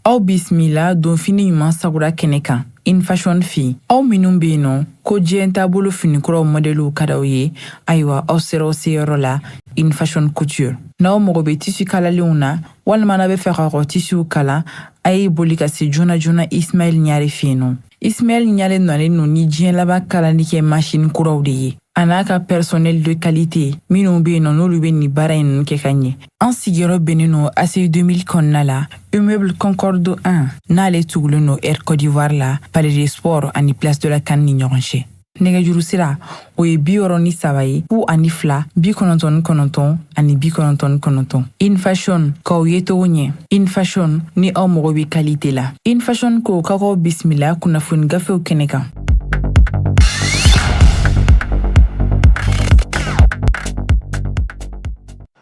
Aw bisimila donfini ɲuman sagura kɛnɛ kan In Fashion Fi. Aw minnu be yen nɔ ko diɲɛ taabolo finikuraw modeliw ka d'aw ye, ayiwa aw sera aw seyɔrɔ la In Fashion Couture. N'aw mago bɛ tisi kalalenw na walima n'a bɛ fɛ ka tisiw kala, a ye boli ka se joona joona Ismaël Ɲare fɛ yen nɔ. Ismaël Ɲare nɔlen no ni diɲɛ laban kalali kɛ machine kuraw de ye. A n'a ka personnel de qualité minnu be yen nɔ n'olu bɛ nin baara in kɛ ka ɲɛ. An sigiyɔrɔ bɛnnen no ACI 2000 kɔnɔna la, Immeuble Concorde 1 n'ale tugulen no Air Côte d'Ivoire la, Palais des Sports ani Place de la Canne ni ɲɔgɔn cɛ. Nɛgɛjuru sira o ye 63 ye 02 99 ani 99. In Fashion k'aw ye togo ɲɛ. In Fashion ni aw mago bɛ qualité la. In Fashion ko k'aw bisimila kunnafoni gafew kɛnɛ kan.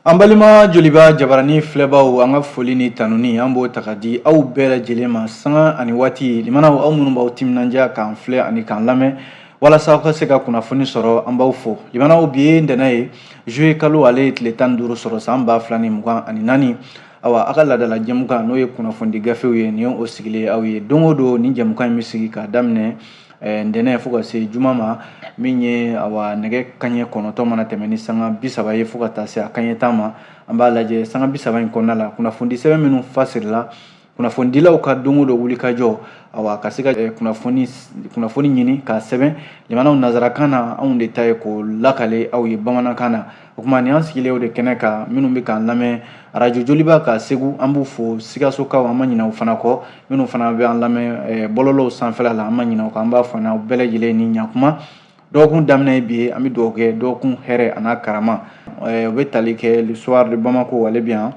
An balima joliba jabarani filɛbaw an ka foli ni tanuni an b'o ta ka di aw bɛɛ lajɛlen ma sanga ani waati limanaw aw minnu b'aw timinanja k'an filɛ ani k'an lamɛn walasa aw ka se ka kunnafoni sɔrɔ an b'aw fo. Limanaw bi ye ntɛnɛn ye juillet kalo ale ye tile 15 sɔrɔ san 2024 awa a ka ladala jɛmukan n'o ye kunnafoni gafew ye nin o sigilen aw ye don o don ni jɛmukan in bɛ sigi k'a daminɛ ntɛnɛn fo ka se juma ma min ye awa nɛgɛ kaɲɛ 9 mana tɛmɛ ni sanga 30 ye fo ka taa se a kaɲɛ 10 ma an b'a lajɛ sanga 30 in kɔnɔna la kunnafoni sɛbɛn minnu fasirila kunnafonidilaw ka don o don wulikajɔ awa ka se ka kunnafoni ɲini k'a sɛbɛn limanaw nazarakan na anw de ta ye k'o lakale aw ye bamanankan na o kuma nin an sigilen o de kɛnɛ kan minnu bɛ k'an lamɛn radio joliba ka segu an b'u fo sikasokaw an ma ɲinɛ u fana kɔ minnu fana bɛ an lamɛn bɔlɔlɔw sanfɛla la an ma ɲinɛ u kɔ an b'a fɔ n'aw bɛɛ lajɛlen ni ɲakuma dɔgɔkun daminɛ bi ye an bɛ dugawu kɛ dɔgɔkun hɛrɛ a n'a karama u bɛ tali kɛ l'histoire de Bamako ale bɛ yan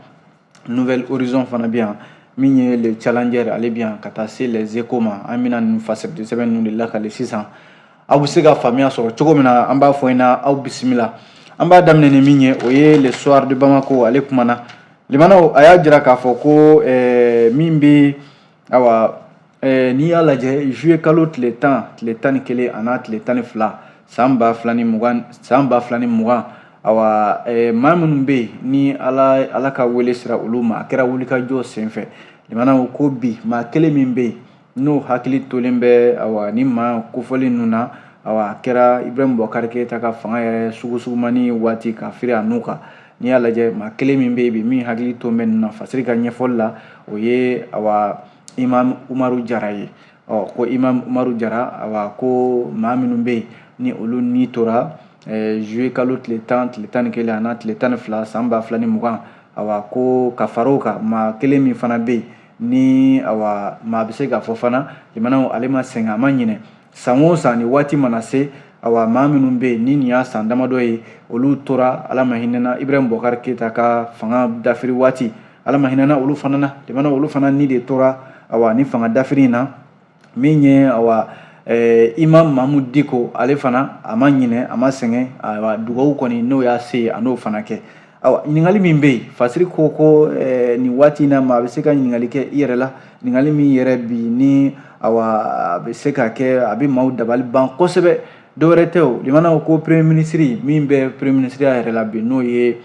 Nouvelle Horizon fana bɛ yan min ye le Challenger ale bɛ yan ka taa se les Échos ma an bɛna nin fasɛrɛti sɛbɛn ninnu de lakale sisan aw bɛ se ka faamuya sɔrɔ cogo min na an b'a fɔ ɲɛna aw bisimila an b'a daminɛ ni min ye o ye l'histoire de Bamako ale kumana limanaw a y'a jira k'a fɔ ko min bɛ awa n'i y'a lajɛ juillet kalo tile 11 a n'a tile 12 san 2020 awa maa minnu bɛ yen ni ala ka wele sera olu ma a kɛra wulikajɔ senfɛ limanaw ko bi maa kelen min bɛ yen n'o hakili tolen bɛ awa ni maa kofɔli ninnu na awa a kɛra Ibrahim Boubacar Keita ka fanga yɛrɛ sugusugumani waati ka firi a n'u kan n'i y'a lajɛ maa kelen min bɛ yen bi min hakili to bɛ nin na fasiri ka ɲɛfɔli la o ye awa Imam Umaru Jara ye ko Imam Umaru Jara awa ko maa minnu bɛ yen ni olu ni tora juillet kalo tile 10 tile 11 a n'a tile 12 san 2020 awa ko ka far'o kan maa kelen min fana bɛ yen ni awa maa bɛ se k'a fɔ fana limanaw ale ma sɛgɛn a ma ɲinɛ san o san ni waati mana se awa maa minnu bɛ yen ni nin y'a san damadɔ ye olu tora ala ma hinɛna Ibrahim Boubacar Keita ka fanga dafiri waati ala ma hinɛna olu fana na limanaw olu fana ni de tora awa ni fanga dafiri in na min ye awa Imam Mahmud Diko ale fana a ma ɲinɛ a ma sɛgɛn awa dugawu kɔni n'o y'a se a n'o fana kɛ awa ɲininkali min bɛ yen fasiri ko nin waati in na maa bɛ se ka ɲininkali kɛ i yɛrɛ la ɲininkali min yɛrɛ bi ni awa a bɛ se ka kɛ a bɛ maaw dabali ban kosɛbɛ dɔwɛrɛ tɛ o limanaw ko premier ministre min bɛ premier ministre yɛrɛ la bi n'o ye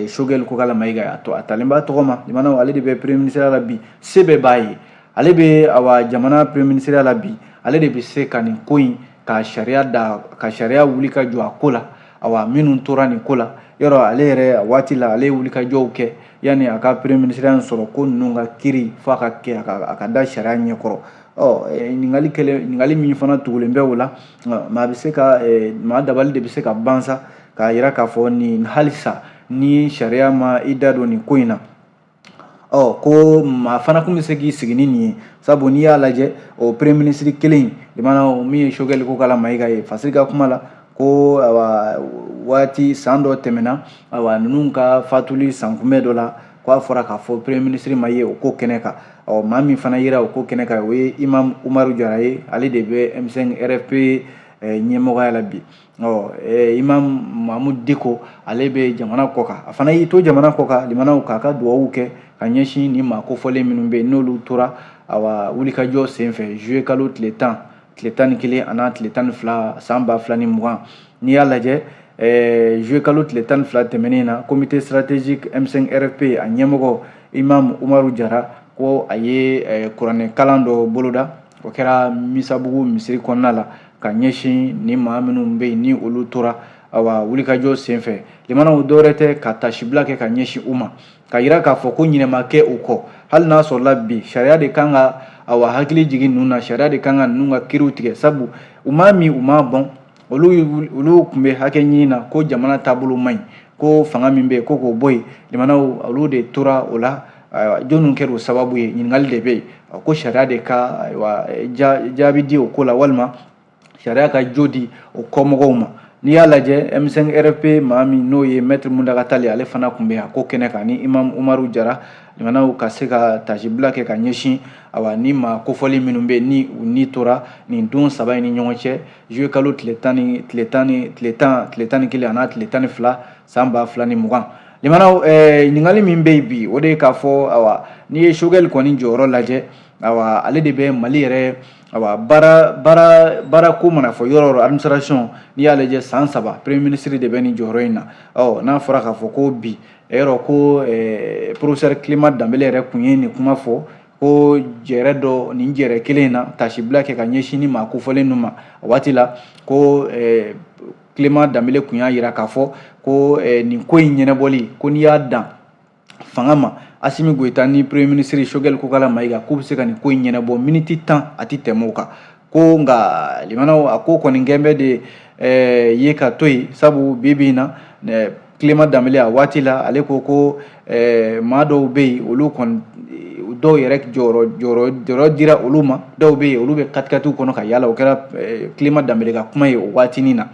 Choguel Kokala Mayiga a talen b'a tɔgɔ ma limanaw ale de bɛ premier ministre la bi se bɛɛ b'a ye ale bɛ awa jamana premier ministre la bi ale de bɛ se ka nin ko in ka sariya wuli ka jɔ a ko la awa minnu tora nin ko la yɔrɔ ale yɛrɛ waati la ale ye wulikajɔw kɛ yanni a ka premier ministre sɔrɔ ko ninnu ka kiiri fo a ka ka da sariya ɲɛkɔrɔ ɲininkali min fana tugulen bɛ o la maa bɛ se ka maa dabali de bɛ se ka ban sa k'a jira k'a fɔ nin halisa ni sariya ma i da don nin ko in na ko maa fana kun bɛ se k'i sigi ni nin ye sabu n'i y'a lajɛ o premier ministre kelen limanaw min ye Choguel Kokala Mayiga ye fasiri ka kuma la ko awa waati san dɔ tɛmɛna awa ninnu ka fatuli san kunbɛn dɔ la k'a fɔra k'a fɔ premier ministre ma ye o ko kɛnɛ kan maa min fana yera o ko kɛnɛ kan o ye Imam Umaru Jara ye ale de bɛ M5 RFP ɲɛmɔgɔya la bi Imam Mahmud Diko ale bɛ jamana kɔ kan a fana y'i to jamana kɔ kan limanaw k'a ka dugawu kɛ ka ɲɛsin ni maa kofɔlen minnu bɛ yen n'olu tora awa wulikajɔ senfɛ juillet kalo tile 10 tile 11 a n'a tile 12 san 2020 n'i y'a lajɛ juillet kalo tile 12 tɛmɛnen na comité stratégique M5 RFP a ɲɛmɔgɔ Imam Umaru Jara ko a ye kuranɛ kalan dɔ boloda o kɛra Misabugu misiri kɔnɔna la ka ɲɛsin ni maa minnu bɛ yen ni olu tora wulikajɔ senfɛ limanaw dɔwɛrɛ tɛ ka tasibila kɛ ka ɲɛsin u ma ka yira k'a fɔ ko ɲinɛma kɛ u kɔ hali n'a sɔrɔla bi sariya de kan ka hakili jigin ninnu na sariya de kan ka ninnu ka kiriw tigɛ sabu u m'a min u m'a bɔn olu tun bɛ hakɛ ɲini na ko jamana taabolo man ɲi ko fanga min bɛ yen ko k'o bɔ yen limanaw olu de tora o la jɔnniw kɛra o sababu ye ɲininkali de bɛ yen ko sariya de ka jaabi di o ko la walima sariya ka jo di o kɔmɔgɔw ma n'i y'a lajɛ M5 RP maa min n'o ye Maître Muntaka Tall ale fana tun bɛ yan ko kɛnɛ kan ni Imam Umaru Jara limanaw ka se ka tasibila kɛ ka ɲɛsin ni maa kofɔli minnu bɛ yen ni u ni tora nin don 3 in ni ɲɔgɔn cɛ juillet kalo tile 11 an'a tile 12 san 2020 limanaw ɲininkali min bɛ yen bi o de ye k'a fɔ n'i ye Choguel kɔni jɔyɔrɔ lajɛ ale de bɛ Mali yɛrɛ baara ko mana fɔ yɔrɔ administration n'i y'a lajɛ san 3 premier ministre de bɛ nin jɔyɔrɔ in na n'a fɔra k'a fɔ ko bi yɔrɔ ko professeur Clément Dembele yɛrɛ kun ye nin kuma fɔ ko jɛrɛ dɔ nin jɛrɛ kelen in na tasibila kɛ ka ɲɛsin ni maa kofɔlen ninnu ma waati la ko Clément Dembele kun y'a jira k'a fɔ ko nin ko in ɲɛnabɔli ko n'i y'a dan fanga ma Assimi Goïta ni premier ministre Choguel Kokala Maïga k'u bɛ se ka nin ko in ɲɛnabɔ miniti 10 a tɛ tɛmɛ o kan ko nka limanaw a ko kɔni gɛn bɛ de ye ka to yen sabu bi in na Clément Dembele a waati la ale ko maa dɔw bɛ yen olu kɔni dɔw yɛrɛ jɔyɔrɔ dira olu ma dɔw bɛ yen olu bɛ katikatiw kɔnɔ ka yala o kɛra Clément Dembele ka kuma ye o waatinin na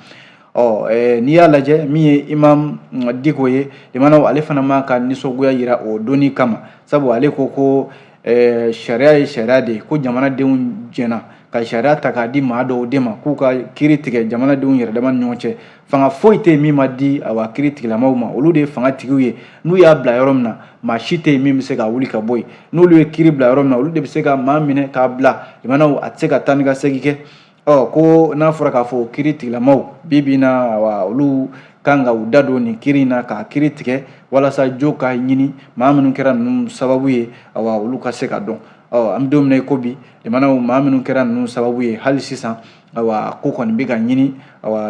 n'i y'a lajɛ min ye Imam Diko ye limanaw ale fana ma ka nisɔngoya jira o donni kama sabu ale ko sariya ye sariya de ye ko jamanadenw jɛna ka sariya ta k'a di maa dɔw de ma k'u ka kiiri tigɛ jamanadenw yɛrɛ dama ni ɲɔgɔn cɛ fanga foyi tɛ yen min ma di kiiri tigilamaw ma olu de ye fanga tigiw ye n'u y'a bila yɔrɔ min na maa si tɛ yen min bɛ se ka wuli ka bɔ yen n'olu ye kiiri bila yɔrɔ min na olu de bɛ se ka maa minɛ k'a bila limanaw a tɛ se ka taa ni ka segin kɛ ko n'a fɔra k'a fɔ kiiri tigilamaw bi na olu kan ka u da don nin kiiri in na ka kiiri tigɛ walasa jo ka ɲini maa minnu kɛra ninnu sababu ye olu ka se ka dɔn an bɛ don min na i ko bi limanaw maa minnu kɛra ninnu sababu ye hali sisan ko kɔni bɛ ka ɲini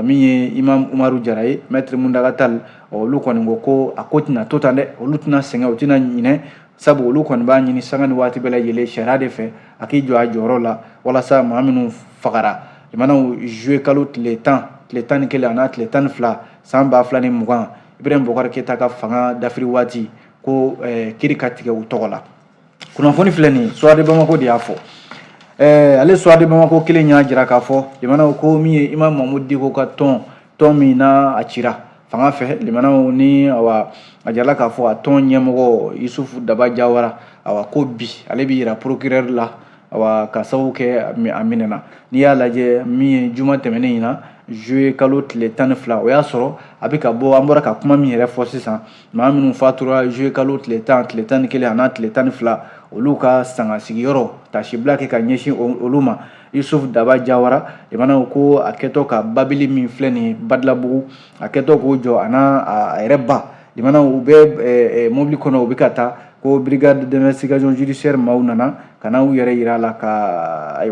min ye Imam Umaru Jara ye Maître Muntaka Tall olu kɔni ko a ko tɛna to tan dɛ olu tɛna sɛgɛn u tɛna ɲinɛ sabu olu kɔni b'a ɲini sanga ni waati bɛɛ lajɛlen sariya de fɛ a k'i jɔ a jɔyɔrɔ la walasa maa minnu fagara limanaw juillet kalo tile 11 an'a tile 12 san 2020 Ibrahim Boubacar Keïta ka fanga dafiri waati ko kiiri ka tigɛ u tɔgɔ la kunnafoni filɛ nin Soir de Bamako de y'a fɔ ale Soir de Bamako kelen y'a jira k'a fɔ limanaw ko min ye Imam Mahmud Diko ka tɔn min na a cira fanga fɛ limanaw ni a jarala k'a fɔ a tɔn ɲɛmɔgɔ Yusufu Daba Jawara ko bi ale bɛ yira procureur la ka sababu kɛ a minɛna n'i y'a lajɛ min ye juma tɛmɛnen in na juillet kalo tile 12 o y'a sɔrɔ a bɛ ka bɔ an bɔra ka kuma min yɛrɛ fɔ sisan maa minnu fatura juillet kalo tile 10 tile 11 an'a tile 12 olu ka sanga sigiyɔrɔ tasibila kɛ ka ɲɛsin olu ma Yusufu Daba Jawara limanaw ko a kɛtɔ ka babili min filɛ nin ye Badilabugu a kɛtɔ k'o jɔ a n'a yɛrɛ ba limanaw u bɛ mobili kɔnɔ u bɛ ka taa ko brigade d'investigation judiciaire maaw nana ka na u yɛrɛ yira a la ka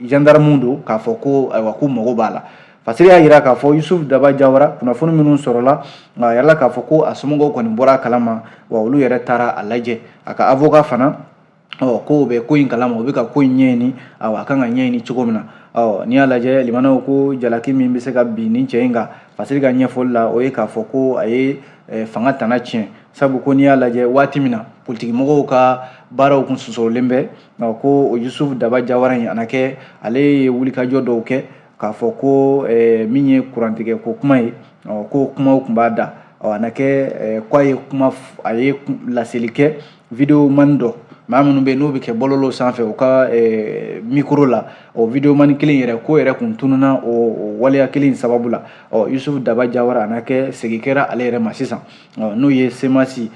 gendarmew don k'a fɔ ko k'u mago b'a la fasiri y'a jira k'a fɔ Yusufu Daba Jawara kunnafoni minnu sɔrɔla a yɛrɛ k'a fɔ ko a somɔgɔw kɔni bɔra a kalama wa olu yɛrɛ taara a lajɛ a ka avocat fana ko bɛ ko in kalama u bɛ ka ko in ɲɛɲini a kan ka ɲɛɲini cogo min na n'i y'a lajɛ limanaw ko jalaki min bɛ se ka bin nin cɛ in kan fasiri ka ɲɛfɔli la o ye k'a fɔ ko a ye fanga tana tiɲɛ sabu ko n'i y'a lajɛ waati min na politiki mɔgɔw ka baaraw kun sɔsɔrɔlen bɛ ko o Yusufu Daba Jawara in a na kɛ ale ye wulikajɔ dɔw kɛ k'a fɔ ko min ye kurantigɛ ko kuma ye ko kumaw tun b'a da a na kɛ ko a ye laseli kɛ video mani dɔ maa minnu bɛ n'o bɛ kɛ bɔlɔlɔ sanfɛ u ka micro la o video mani kelen yɛrɛ ko yɛrɛ kun tununa o waleya kelen sababu la Yusufu Daba Jawara a na kɛ segin kɛra ale yɛrɛ ma sisan n'o ye semasi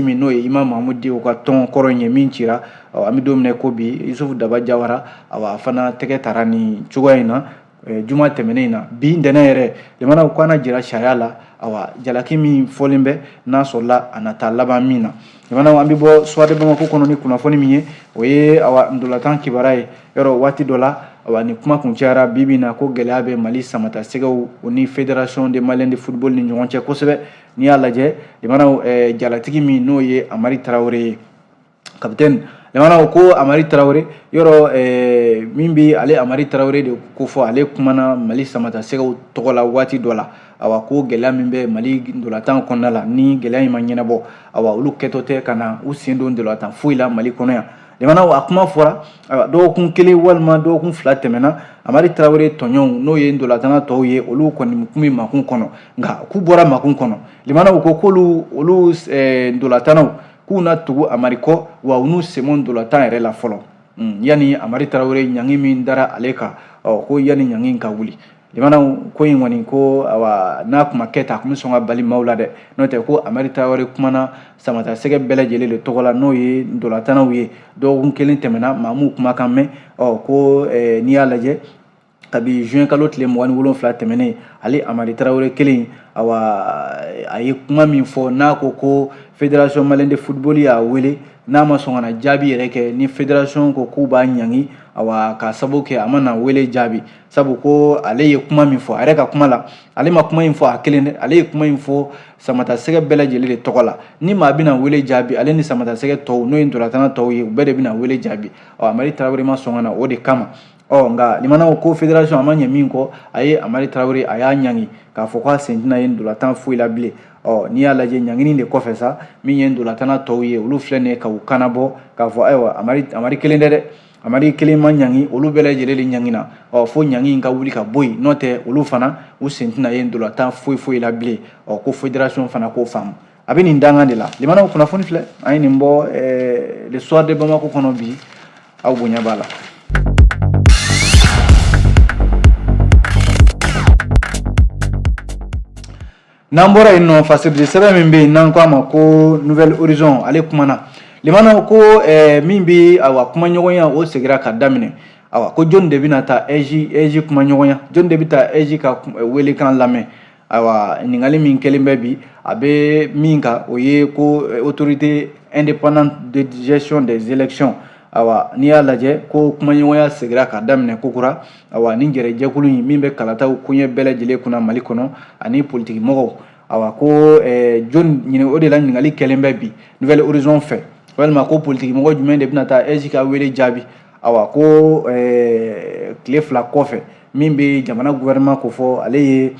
min n'o ye Imam Mahmud Diko ka tɔn kɔrɔ in ye min cira an bɛ don min na ko bi Yusufu Daba Jawara a fana tɛgɛ tara nin cogoya in na juma tɛmɛnen in na bi ntɛnɛn yɛrɛ limanaw ko an na jira sariya la awa jalaki min fɔlen bɛ n'a sɔrɔla a nata laban min na jamana an bɛ bɔ soirée Bamako kɔnɔ ni kunnafoni min ye o ye awa ndolatan kibara ye yɔrɔ waati dɔ la awa ni kuma kun cayara bibi na ko gɛlɛya bɛ Mali samata sɛgɛw o ni Fédération des Maliens de football ni ɲɔgɔn cɛ kosɛbɛ n'i y'a lajɛ jamana jalatigi min n'o ye Amari Traoré ye capitaine jamana ko Amari Traoré yɔrɔ min bi ale Amari Traoré de ko fɔ ale kumana Mali samata sɛgɛw tɔgɔ la waati dɔ la awa ko gɛlɛya min bɛ Mali ndolatan kɔnɔna la ni gɛlɛya in ma ɲɛnabɔ awa olu kɛtɔ tɛ ka na u sen don ndolatan foyi la Mali kɔnɔ yan jamana a kuma fɔra dɔgɔkun kelen walima dɔgɔkun fila tɛmɛna Amari Traoré tɔɲɔgɔnw n'o ye ndolatana tɔw ye olu kɔni kun bɛ makun kɔnɔ nka k'u bɔra makun kɔnɔ jamana ko k'olu ndolatanaw k'u na tugu Amari kɔ wa u n'u sɛmɔ ndolatan yɛrɛ la fɔlɔ yani Amari Traoré ɲangi min dara ale kan ko yani ɲangi ka wuli jamana ko in kɔni ko awa n'a kuma kɛ ta kun bɛ sɔn ka bali maaw la dɛ n'o tɛ ko Amari Traoré kumana samata sɛgɛ bɛɛ lajɛlen de tɔgɔ la n'o ye ndolatanaw ye dɔgɔkun kelen tɛmɛna maa m'u kumakan mɛn ko n'i y'a lajɛ kabi juin kalo tile 27 tɛmɛnen ale Amari Traoré kelen awa a ye kuma min fɔ n'a ko Fédération Malienne de football y'a wele n'a ma sɔn ka na jaabi yɛrɛ kɛ ni fédération ko k'u b'a ɲangi awa ka sababu kɛ a ma na wele jaabi sabu ko ale ye kuma min fɔ a yɛrɛ ka kuma la ale ma kuma in fɔ a kelen dɛ ale ye kuma in fɔ samata sɛgɛ bɛɛ lajɛlen de tɔgɔ la ni maa bɛna wele jaabi ale ni samata sɛgɛ tɔw n'o ye ndolatana tɔw ye u bɛɛ de bɛna wele jaabi Amari Traoré ma sɔn ka na o de kama nka limana ko fédération a ma ɲɛ min kɔ a ye Amari Traoré a y'a ɲangi k'a fɔ k'a sen tɛna ye ndolatan foyi la bilen n'i y'a lajɛ ɲangini de kɔfɛ sa min ye ndolatana tɔw ye olu filɛ nin ye ka u kana bɔ k'a fɔ ayiwa Amari kelen dɛ Amari kelen ma ɲangi olu bɛɛ lajɛlen de ɲangina fo ɲangi in ka wuli ka bɔ yen n'o tɛ olu fana u sen tɛna ye ndolatan foyi la bilen ko fédération fana k'o faamu a bɛ nin dangan de la limanaw kunnafoni filɛ an ye nin bɔ le soir de Bamako kɔnɔ bi aw bonya b'a la. N'an bɔra yen nɔ fasirisi sɛbɛn min bɛ yen n'an ko a ma ko Nouvel Horizon ale kumana limana ko min bɛ awa kumaɲɔgɔnya o segira ka daminɛ awa ko jɔn de bɛna taa EJ kumaɲɔgɔnya jɔn de bɛ taa EJ ka welekan lamɛn awa ɲininkali min kɛlen bɛ bi a bɛ min kan o ye ko autorité indépendante de gestion des élections awa n'i y'a lajɛ ko kumaɲɔgɔnya segira ka daminɛ kokura awa ni jɛrɛjɛkulu in min bɛ kalataw koɲɛ bɛɛ lajɛlen kunna Mali kɔnɔ ani politiki mɔgɔw awa ko jɔn o de la ɲininkali kɛlen bɛ bi Nouvel Horizon fɛ walima ko politiki mɔgɔ jumɛn de bɛna taa EJ ka wele jaabi awa ko tile fila kɔfɛ min bɛ jamana gouvernement ko fɔ ale ye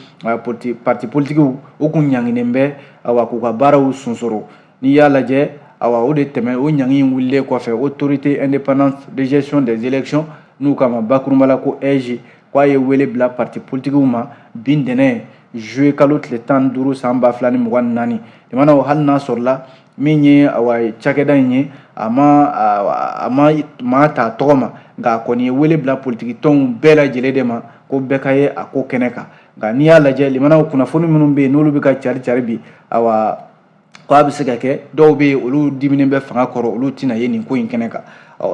parti politikiw u kun ɲanginen bɛ awa k'u ka baaraw sunsoro n'i y'a lajɛ awa o de tɛmɛ o ɲangi in wulilen kɔfɛ autorité indépendante de gestion des élections n'u k'a ma bakurunba la ko EJ k'a ye wele bila parti politikiw ma bi ntɛnɛn juillet kalo tile 15 san 2024 jamana hali n'a sɔrɔla min ye awa cakɛda in ye a ma ta tɔgɔ ma nka a kɔni ye wele bila politiki tɔnw bɛɛ lajɛlen de ma ko bɛɛ ka ye a ko kɛnɛ kan nka n'i y'a lajɛ limanaw kunnafoni minnu bɛ yen n'olu bɛ ka cari bi awa ko a bɛ se ka kɛ dɔw bɛ yen olu diminen bɛ fanga kɔrɔ olu tɛna ye nin ko in kɛnɛ kan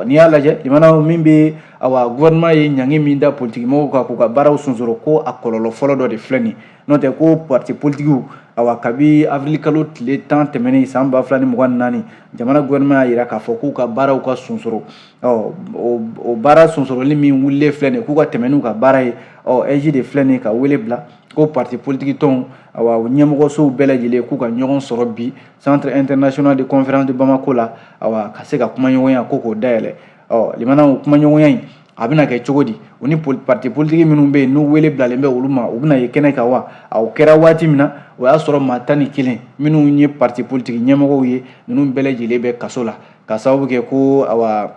n'i y'a lajɛ limanaw min bɛ awa gouvernement ye ɲangi min da politiki mɔgɔw kan k'u ka baaraw sunsoro ko a kɔlɔlɔ fɔlɔ dɔ de filɛ nin n'o tɛ ko parti politikiw awa kabi avril kalo tile 10 tɛmɛnen san 2024 jamana gouvernement y'a jira k'a fɔ k'u ka baaraw ka sunsoro o baara sunsoroli min wulilen filɛ nin k'u ka tɛmɛ n'u ka baara ye EJ de filɛ nin ka wele bila ko parti politique tɔnw awa ɲɛmɔgɔsow bɛɛ lajɛlen k'u ka ɲɔgɔn sɔrɔ bi centre international de conférence de Bamako la awa ka se ka kumaɲɔgɔnya ko k'o dayɛlɛ limanaw kumaɲɔgɔnya in a bɛna kɛ cogo di o ni parti politique minnu bɛ yen n'u wele bilalen bɛ olu ma u bɛna ye kɛnɛ kan wa o kɛra waati min na o y'a sɔrɔ maa 11 minnu ye parti politique ɲɛmɔgɔw ye ninnu bɛɛ lajɛlen bɛ kaso la ka sababu kɛ ko awa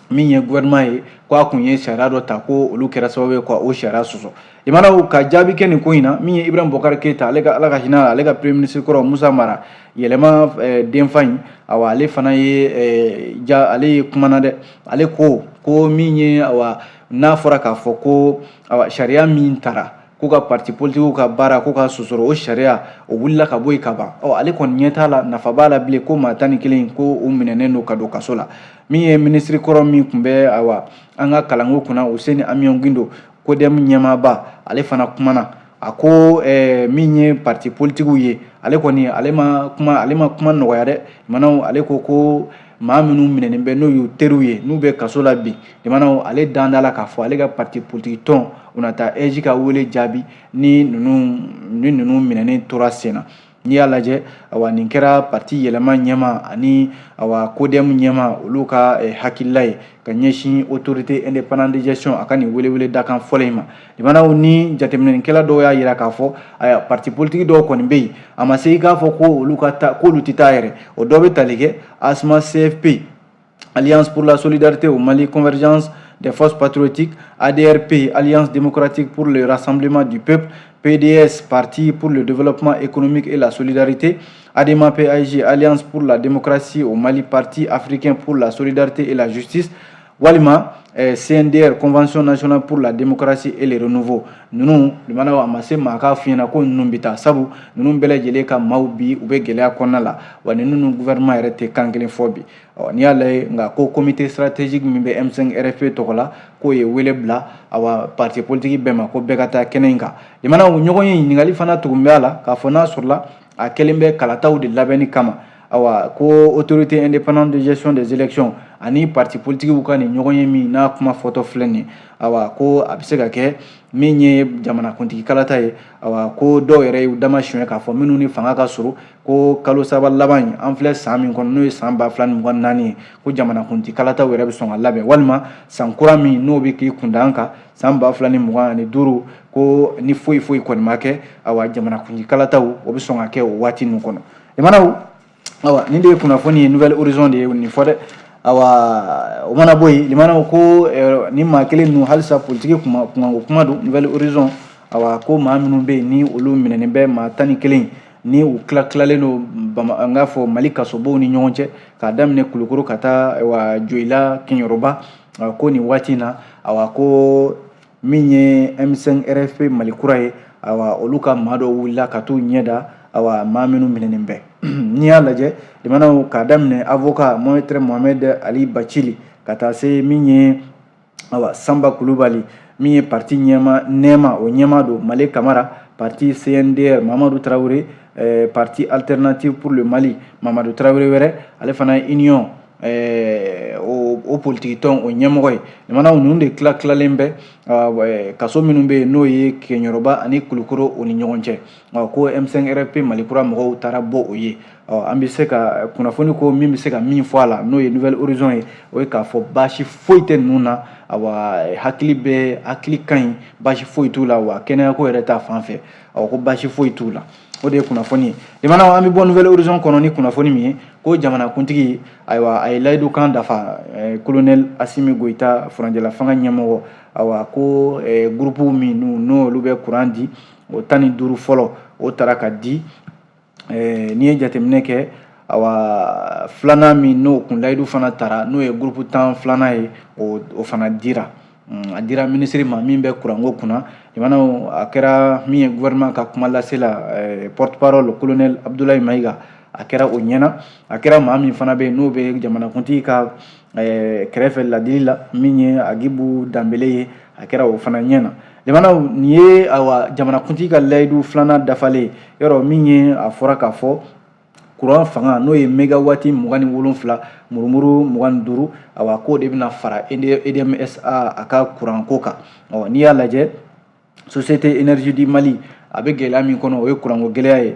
min ye gouvernement ye ko a kun ye sariya dɔ ta ko olu kɛra sababu ye ka o sariya sɔsɔ limanaw ka jaabi kɛ nin ko in na min ye Ibrahim Boubacar Keita ale ka ala ka hinɛ ale ka premier ministre kɔrɔ Musa Mara yɛlɛma denfa in awa ale fana ye ale ye kumana dɛ ale ko min ye awa n'a fɔra k'a fɔ ko awa sariya min tara ko ka parti politique ka baara ko ka sosoro o sariya o wulila ka bɔ yen ka ban ale kɔni ɲɛ t'a la nafa b'a la bilen ko maa 11 ko o minɛnen don ka don kaso la min ye ministre kɔrɔ min tun bɛ awa an ka kalanko kunna Useni Amion Gindo CODEM ɲɛmaaba ale fana kumana a ko min ye parti politique ye ale kɔni ale ma kuma nɔgɔya dɛ limanaw ale ko maa minnu minɛnen bɛ n'o y'u teriw ye n'u bɛ kaso la bi limanaw ale dandala k'a fɔ ale ka parti politique tɔn u na taa EJ ka wele jaabi ni ninnu minɛnen tora sen na n'i y'a lajɛ awa nin kɛra parti yɛlɛma ɲɛma ani awa CODEM ɲɛma olu ka hakilila ye ka ɲɛsin autorité indépendante de gestion a ka nin welewele dakan fɔlɔ in ma limanaw ni jateminɛkɛla dɔw y'a yira k'a fɔ parti politique dɔw kɔni bɛ yen a ma se i k'a fɔ k'olu tɛ taa yɛrɛ o dɔ bɛ tali kɛ ASMA CFP Alliance pour la solidarité au Mali, Convergence des forces patriotiques, ADRP, Alliance démocratique pour le rassemblement du peuple, PDS, Parti pour le développement économique et la solidarité, ADMA-PAIG, Alliance pour la démocratie au Mali, Parti africain pour la solidarité et la justice, walima CNDR, Convention nationale pour la démocratie et le renouveau. Nunu limana wa mase maka fiena ko nunu bita sabu nunu bele jele ka maubi ube gelea konna la wa nunu gouvernement yɛrɛ tɛ kan kelen fɔ bi ni y'a lajɛ nga ko comité stratégique min bɛ M5 RFP tɔgɔ la k'o ye wele bila awa parti politique bɛɛ ma ko bɛɛ ka taa kɛnɛ in kan limana ɲɔgɔn ye ɲininkali fana tugun bɛ a la k'a fɔ n'a sɔrɔla a kɛlen bɛ kalataw de labɛnni kama awa ko autorité indépendante de gestion des élections ani parti politique ka ni ɲɔgɔn ye min n'a kuma fɔtɔ filɛ nin awa ko a bɛ se ka kɛ min ye jamanakuntigi kalata ye awa ko dɔw yɛrɛ y'u dama suɲɛ k'a fɔ minnu ni fanga ka surun ko kalo saba laban an filɛ san min kɔnɔ n'o ye san 2024 ye ko jamanakuntigi kalataw yɛrɛ bɛ sɔn ka labɛn walima san kura min n'o bɛ k'i kunda an kan san 2025 ko ni foyi kɔni ma kɛ awa jamanakuntigi kalataw o bɛ sɔn ka kɛ o waati ninnu kɔnɔ limanaw awa nin de ye kunnafoni ye Nouvelle Horizon de ye nin fɔ dɛ awa o mana bɔ yen limanaw ko ni maa kelen ninnu halisa politique kuma don Nouvelle Horizon awa ko maa minnu bɛ yen ni olu minɛnen bɛ maa 11 ni u tilalen don an k'a fɔ Mali kasobaw ni ɲɔgɔn cɛ k'a daminɛ Kulukoro ka taa Joyila Kiɲɛrɔba ko nin waati in na awa ko min ye M5 RFP Mali kura ye awa olu ka maa dɔw wulila ka t'u ɲɛ da awa maa minnu minɛnen bɛ n'i y'a lajɛ limanaw k'a daminɛ avocat Maître Mohamed Ali Bacili ka taa se min ye awa Samba Kulubali min ye parti nɛma o ɲɛma don Male Camara parti CNDR Mamadou Traoré parti alternative pour le Mali Mamadou Traoré wɛrɛ ale fana ye union o politique tɔn o ɲɛmɔgɔ ye limanaw ninnu de tilalen bɛ kaso minnu bɛ yen n'o ye Kiɲɛrɔba ani Kulukoro o ni ɲɔgɔn cɛ ko M5 RFP Malikura mɔgɔw taara bɔ o ye an bɛ se ka kunnafoni ko min bɛ se ka min fɔ a la n'o ye Nouvelle Horizon ye o ye k'a fɔ baasi foyi tɛ ninnu na awa hakili ka ɲi baasi foyi t'u la wa kɛnɛyako yɛrɛ ta fan fɛ ko baasi foyi t'u la o de ye kunnafoni ye limanaw an bɛ bɔ Nouvelle Horizon kɔnɔ ni kunnafoni min ye ko jamanakuntigi ayiwa a ye layidu kan dafa colonel Asimi Goyita furanjɛla fanga ɲɛmɔgɔ awa ko groupe min n'olu bɛ courant di o 15 fɔlɔ o taara ka di n'i ye jateminɛ kɛ awa filanan min n'o kun layidu fana taara n'o ye groupe 10 filanan ye o fana dira a dira ministre ma min bɛ kuranko kunna limanaw a kɛra min ye gouvernement ka kuma lasela porte parole colonel Abdoulaye Maïga a kɛra o ɲɛna a kɛra maa min fana bɛ n'o bɛ jamanakuntigi ka kɛrɛfɛ ladili la min ye Agibu Danbele ye a kɛra o fana ɲɛna limanaw nin ye awa jamanakuntigi ka layidu filanan dafalen yɔrɔ min ye a fɔra k'a fɔ courant fanga n'o ye mégawati 27 murumuru 25 awa ko de bɛna fara EDMSA a ka courant ko kan n'i y'a lajɛ société énergie du Mali a bɛ gɛlɛya min kɔnɔ o ye courant ko gɛlɛya ye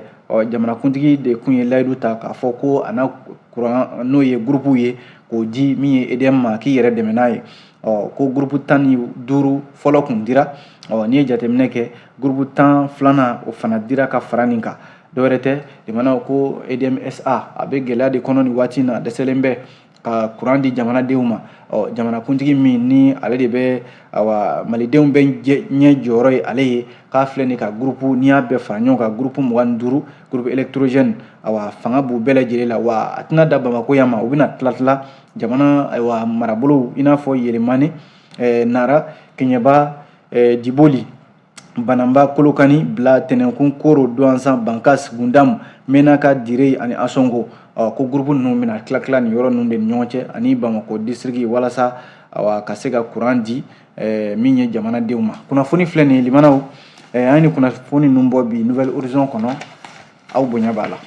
jamanakuntigi de kun ye layidu ta k'a fɔ ko a na courant n'o ye groupe ye k'o di min ye EDM ma k'i yɛrɛ dɛmɛ n'a ye ko groupe 15 fɔlɔ kun dira n'i ye jateminɛ kɛ groupe 10 filanan o fana dira ka fara nin kan dɔwɛrɛ tɛ limanaw ko EDMSA a bɛ gɛlɛya de kɔnɔ nin waati in na dɛsɛlen bɛ ka courant di jamanadenw ma jamanakuntigi min ni ale de bɛ awa malidenw bɛ ɲɛ jɔyɔrɔ ye ale ye k'a filɛ nin ka groupe n'i y'a bɛɛ fara ɲɔgɔn kan groupe 25 groupe électrogène awa fanga b'u bɛɛ lajɛlen la wa a tɛna da Bamako yan ma u bɛna tila jamana ayiwa marabolow i n'a fɔ Yelemane Nara Keɲeba Diboli Banamba Kolokani Bla Tɛnɛnkun Koro Douanzan Bankas Gundamu Menaka Dire ani Asongo ko groupe ninnu bɛna tila nin yɔrɔ ninnu de ni ɲɔgɔn cɛ ani Bamako district walasa awa ka se ka courant di min ye jamanadenw ma kunnafoni filɛ nin ye limanaw an ni kunnafoni ninnu bɔ bi Nouvelle Horizon kɔnɔ aw bonya b'a la.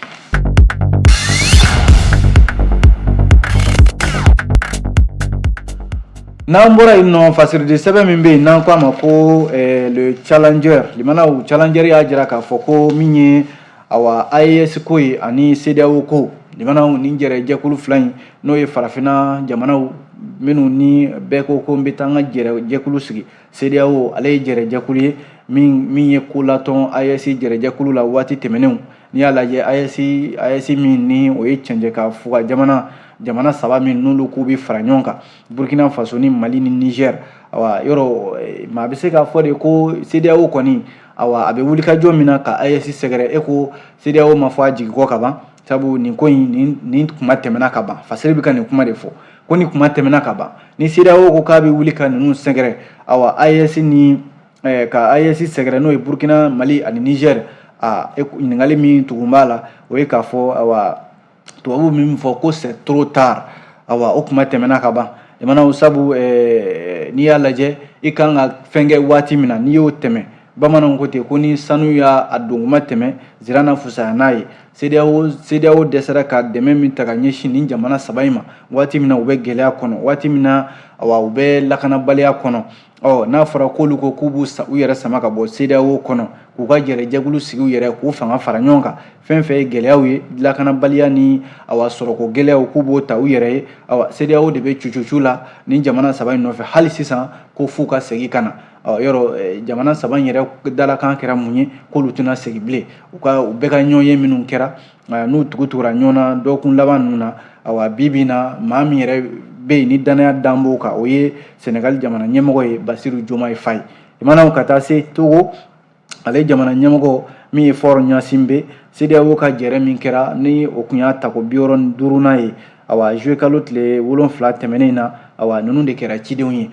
N'an bɔra yen nɔ fasiridi sɛbɛn min bɛ yen n'an ko a ma ko le challenger limanaw challenger y'a jira k'a fɔ ko min ye AES ko ye ani CEDEAO ko limanaw ni jɛkulu fila in n'o ye farafinna jamanaw minnu ni bɛɛ ko n bɛ taa an ka jɛkulu sigi CEDEAO ale ye jɛkulu ye min ye ko latɔn AES jɛkulu la waati tɛmɛnenw n'i y'a lajɛ AES min ni o ye cɛncɛn ka fɔ ka jamana saba min n'olu k'u bɛ fara ɲɔgɔn kan Burkina Faso ni Mali ni Niger yɔrɔ maa bɛ se k'a fɔ de ko CEDEAO kɔni a bɛ wulikajɔ min na ka AES sɛgɛrɛ ko CEDEAO ma fɔ a jigi kɔ ka ban sabu nin ko in nin kuma tɛmɛna ka ban fasiri bɛ ka nin kuma de fɔ ko nin kuma tɛmɛna ka ban ni CEDEAO ko k'a bɛ wuli ka ninnu sɛgɛrɛ AES ni ka AES sɛgɛrɛ n'o ye Burkina Mali ani Niger ɲininkali min tugun b'a la o ye k'a fɔ tubabu min fɔ ko c'est trop tard o kuma tɛmɛna ka ban limanaw sabu n'i y'a lajɛ i kan ka fɛn kɛ waati min na n'i y'o tɛmɛ bamananw ko ten ko ni sanu y'a dongoma tɛmɛ zira na fusaya n'a ye CEDEAO dɛsɛra ka dɛmɛ min ta ka ɲɛsin nin jamana saba in ma waati min na u bɛ gɛlɛya kɔnɔ waati min na u bɛ lakanabaliya kɔnɔ n'a fɔra k'olu ko k'u b'u u yɛrɛ sama ka bɔ CEDEAO kɔnɔ k'u ka jɛkulu sigi u yɛrɛ k'u fanga fara ɲɔgɔn kan fɛn fɛn ye gɛlɛyaw ye lakanabaliya ni sɔrɔko gɛlɛyaw k'u b'o ta u yɛrɛ ye CEDEAO de bɛ cucu la nin jamana saba in nɔfɛ hali sisan ko f'u ka segin ka na yɔrɔ jamana saba in yɛrɛ dalakan kɛra mun ye k'olu tɛna segin bilen u bɛɛ ka ɲɔgɔn ye minnu kɛra n'u tugutugura ɲɔgɔn na dɔgɔkun laban ninnu na bi na maa min yɛrɛ bɛ yen ni danaya dan b'o kan o ye Senegal jamana ɲɛmɔgɔ ye Bassirou Diomaye Faye limanaw ka taa se Togo ale jamana ɲɛmɔgɔ min ye Faure Gnassingbé CEDEAO ka jɛrɛ min kɛra ni o tun y'a ta ko 65nan ye juillet kalo tile 7 tɛmɛnen na ninnu de kɛra cidenw ye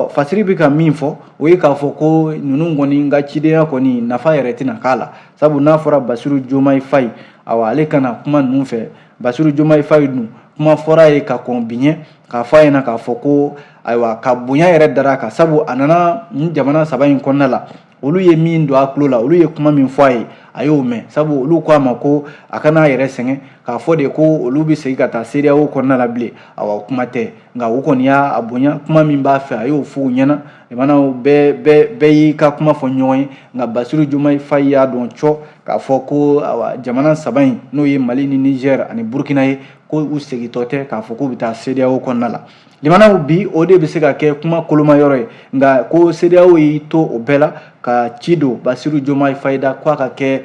fasiri bɛ ka min fɔ o ye k'a fɔ ko ninnu kɔni ka cidenya kɔni nafa yɛrɛ tɛna k'a la sabu n'a fɔra Bassirou Diomaye Faye ale kana kuma ninnu fɛ Bassirou Diomaye Faye dun kuma fɔra ye ka kɔn biɲɛ k'a fɔ a ɲɛna k'a fɔ ko ka bonya yɛrɛ dara a kan sabu a nana nin jamana saba in kɔnɔna la olu ye min don a tulo la olu ye kuma min fɔ a ye a y'o mɛn sabu olu ko a ma ko a kana a yɛrɛ sɛgɛn k'a fɔ de ko olu bɛ segin ka taa CEDEAO kɔnɔna la bilen kuma tɛ nka u kɔni y'a bonya kuma min b'a fɛ a y'o fɔ u ɲɛna limanaw bɛɛ y'i ka kuma fɔ ɲɔgɔn ye nka Bassirou Diomaye Faye y'a dɔn cɔ k'a fɔ ko jamana saba in n'o ye Mali ni Niger ani Burkina ye ko u segintɔ tɛ k'a fɔ k'u bɛ taa CEDEAO kɔnɔna la limanaw bi o de bɛ se ka kɛ kuma koloma yɔrɔ ye nka ko CEDEAO y'i to o bɛɛ la ka ci don Bassirou Diomaye Faye da k'a ka kɛ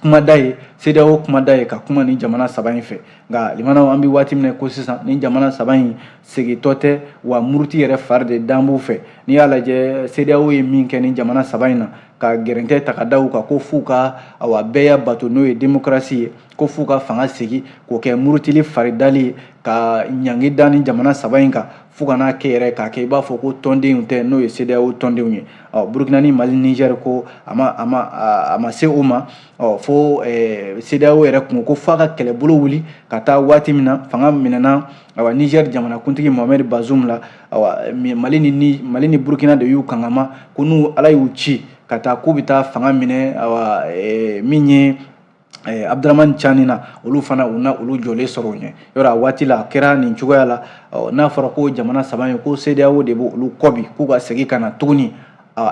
kumada ye CEDEAO kumada ye ka kuma ni jamana saba in fɛ nka limanaw an bɛ waati min na ko sisan ni jamana saba in segintɔ tɛ wa muruti yɛrɛ fari de dan b'u fɛ n'i y'a lajɛ CEDEAO ye min kɛ ni jamana saba in na ka gɛrɛntɛ ta ka da u kan ko f'u ka bɛɛ y'a bato n'o ye démocratie ye ko f'u ka fanga segin k'o kɛ murutili faridali ye ka ɲangi da ni jamana saba in kan fo ka n'a kɛ yɛrɛ k'a kɛ i b'a fɔ ko tɔndenw tɛ n'o ye CEDEAO tɔndenw ye Burkina ni Mali Niger ko a ma se o ma fo CEDEAO yɛrɛ kun ko f'a ka kɛlɛbolo wuli ka taa waati min na fanga minɛna Niger jamanakuntigi Mohamed Bazoum la Mali ni Burkina de y'u kangama ko n'u Ala y'u ci ka taa k'u bɛ taa fanga minɛ min ye Abdraman Tchani na olu fana olu jɔlen sɔrɔ o ɲɛ yɔrɔ a waati la a kɛra nin cogoya la n'a fɔra ko jamana saba in ko CEDEAO de b'o olu kɔbi k'u ka segin ka na tuguni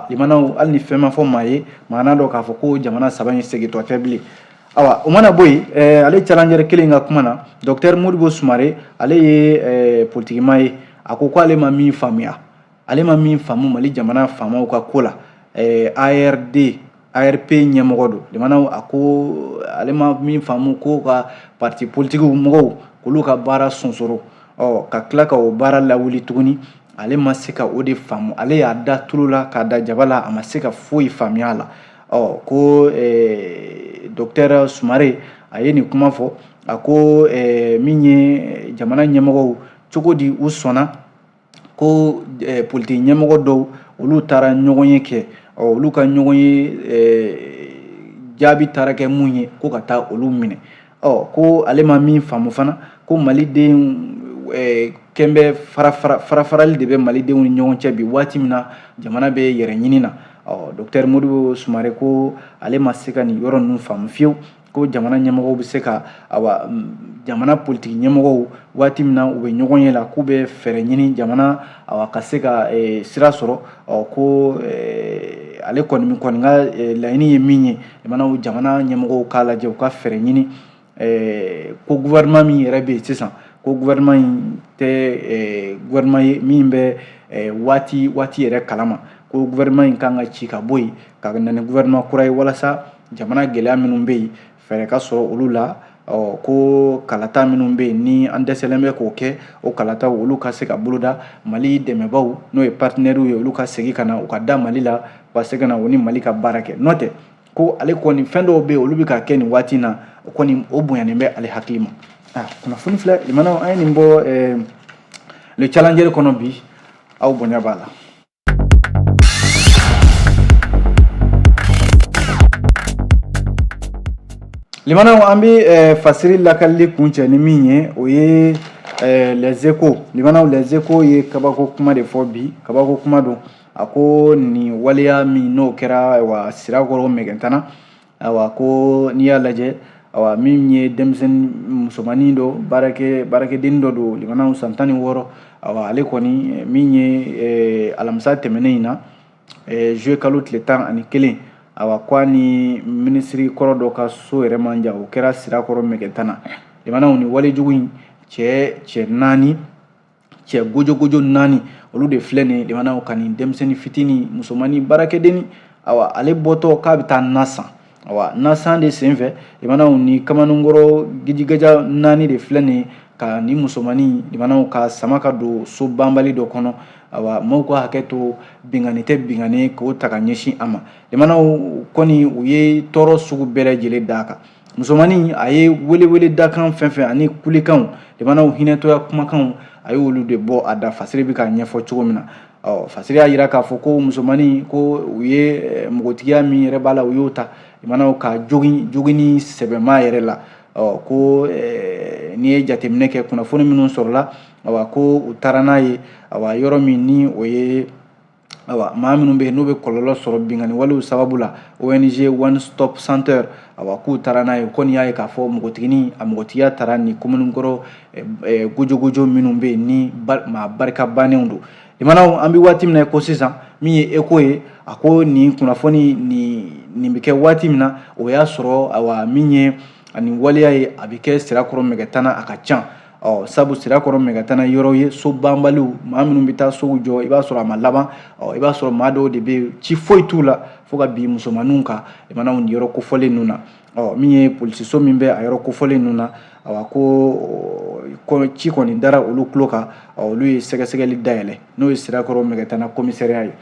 limanaw hali ni fɛn ma fɔ maa ye maa n'a dɔn k'a fɔ ko jamana saba in segintɔ tɛ bilen o mana bɔ yen ale challenger kelen ka kuma na Dr Modibo Soumaré ale ye politikima ye a ko k'ale ma min faamuya ale ma min faamu Mali jamana faamaw ka ko la ARP ɲɛmɔgɔ don limanaw a ko ale ma min faamu ko ka parti politikiw mɔgɔw k'olu ka baara sonsoro ka tila ka o baara lawuli tuguni ale ma se ka o de faamu ale y'a da tulo la k'a da jaba la a ma se ka foyi faamuya a la ko Dr Soumaré a ye nin kuma fɔ a ko min ye jamana ɲɛmɔgɔw cogo di u sɔnna ko politique ɲɛmɔgɔ dɔw olu taara ɲɔgɔn ye kɛ olu ka ɲɔgɔn ye jaabi taara kɛ mun ye ko ka taa olu minɛ ko ale ma min faamu fana ko malidenw kɛnbɛ farafarali de bɛ malidenw ni ɲɔgɔn cɛ bi waati min na jamana bɛ yɛrɛ ɲini na Docteur Modibo Sumare ko ale ma se ka nin yɔrɔ ninnu faamu fiyewu ko jamana ɲɛmɔgɔw bɛ se ka jamana politiki ɲɛmɔgɔw waati min na u bɛ ɲɔgɔn ye la k'u bɛ fɛɛrɛ ɲini jamana ka se ka sira sɔrɔ ko ale kɔni ka laɲini ye min ye jamana ɲɛmɔgɔw k'a lajɛ u ka fɛɛrɛ ɲini ko gouvernement min yɛrɛ bɛ yen sisan ko gouvernement in tɛ gouvernement ye min bɛ waati yɛrɛ kalama ko gouvernement in kan ka ci ka bɔ yen ka na ni gouvernement kura ye walasa jamana gɛlɛya minnu bɛ yen fɛɛrɛ ka sɔrɔ olu la ko kalata minnu bɛ yen ni an dɛsɛlen bɛ k'o kɛ o kalataw olu ka se ka boloda Mali dɛmɛbaw n'o ye partenaires ye olu ka segin ka na u ka da Mali la u ka se ka na u ni Mali ka baara kɛ n'o tɛ ko ale kɔni fɛn dɔw bɛ yen olu bɛ ka kɛ nin waati in na kɔni o bonyanen bɛ ale hakili ma kunnafoni filɛ limanaw an ye nin bɔ le challenger kɔnɔ bi aw bonya b'a la. Limanaw an bɛ fasiri lakalili kuncɛ ni min ye o ye les échos limanaw les échos ye kabako kuma de fɔ bi kabako kuma don a ko nin waleya min n'o kɛra Sirakɔrɔ Mɛgɛntana ko n'i y'a lajɛ min ye denmisɛnnin musomanin dɔ baarakɛden dɔ don limanaw san 16 ale kɔni min ye alamisa tɛmɛnen in na juillet kalo tile 11 ko ni minisiri kɔrɔ dɔ ka so yɛrɛ man jan o kɛra Sirakɔrɔ Mɛgɛntana limanaw ni walejugu in cɛ 4 cɛ gojogojo 4 olu de filɛ nin limanaw ka nin denmisɛnnin fitinin musomanin baarakɛdenni ale bɔtɔ k'a bɛ taa nasan de senfɛ limanaw ni kamalenkɔrɔ gijigaja 4 de filɛ nin ka ni musomanin limanaw ka sama ka don so banbali dɔ kɔnɔ maaw ka hakɛ to bingani tɛ bingani k'o ta ka ɲɛsin a ma limanaw kɔni u ye tɔɔrɔ sugu bɛɛ lajɛlen d'a kan musomanin a ye welewele dakan fɛn fɛn ani kulekanw limanaw hinɛtɔya kumakanw a ye olu de bɔ a da fasiri bɛ ka ɲɛfɔ cogo min na fasiri y'a jira k'a fɔ ko musomanin ko u ye mɔgɔtigiya min yɛrɛ b'a la u y'o ta limanaw ka jogi ni sɛbɛnma yɛrɛ la ko n'i ye jateminɛ kɛ kunnafoni minnu sɔrɔla ko u taara n'a ye yɔrɔ min ni o ye maa minnu bɛ yen n'u bɛ kɔlɔlɔ sɔrɔ bingani walew sababu la ONG One Stop Center k'u taara n'a ye ko n'i y'a ye k'a fɔ mɔgɔtigiya taara ni kamalenkɔrɔ gojogojo minnu bɛ yen ni maa barika bannenw don limanaw an bɛ waati min na ko sisan min ye Echo ye a ko nin kunnafoni nin bɛ kɛ waati min na o y'a sɔrɔ min ye ani waleya ye a bɛ kɛ Sirakɔrɔ Mɛgɛntana a ka can sabu Sirakɔrɔ Mɛgɛntana yɔrɔ ye so banbaliw maa minnu bɛ taa sow jɔ i b'a sɔrɔ a ma laban i b'a sɔrɔ maa dɔw de bɛ ci foyi t'u la fo ka bin musomaninw kan limanaw nin yɔrɔ kofɔlen ninnu na min ye polisiso min bɛ a yɔrɔ kofɔlen ninnu na ko ci kɔni dara olu tulo kan olu ye sɛgɛsɛgɛli dayɛlɛ n'o ye Sirakɔrɔ Mɛgɛntana commissariat ye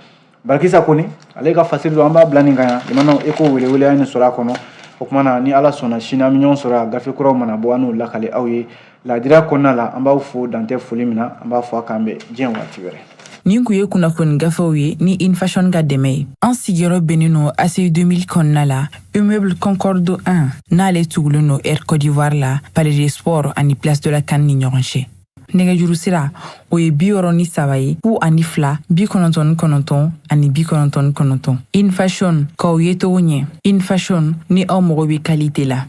Barakisa kɔni ale ka fasiri don an b'a bila nin kan yan limanaw Echo welewele an ye sɔrɔ a kɔnɔ o kumana ni Ala sɔnna sini an bɛ ɲɔgɔn sɔrɔ a gafe kuraw mana bɔ an n'o lakale aw ye ladira kɔnɔna la an b'aw fo dantɛ foli min na an b'a fɔ a k'an bɛn diɲɛ waati wɛrɛ. Nin kun ye kunnafoni gafew ye ni Infashion ka dɛmɛ ye an sigiyɔrɔ bɛnnen no ACI 2000 kɔnɔna la immeuble Concorde 1 n'ale tugulen no Air Côte d'Ivoire la Palais des Sports ani Place de la CAN ni ɲɔgɔn cɛ nɛgɛjuru sira o ye 63 ye 02 99 ani 99 Infashion k'aw ye togo ɲɛ Infashion ni aw mago bɛ qualité la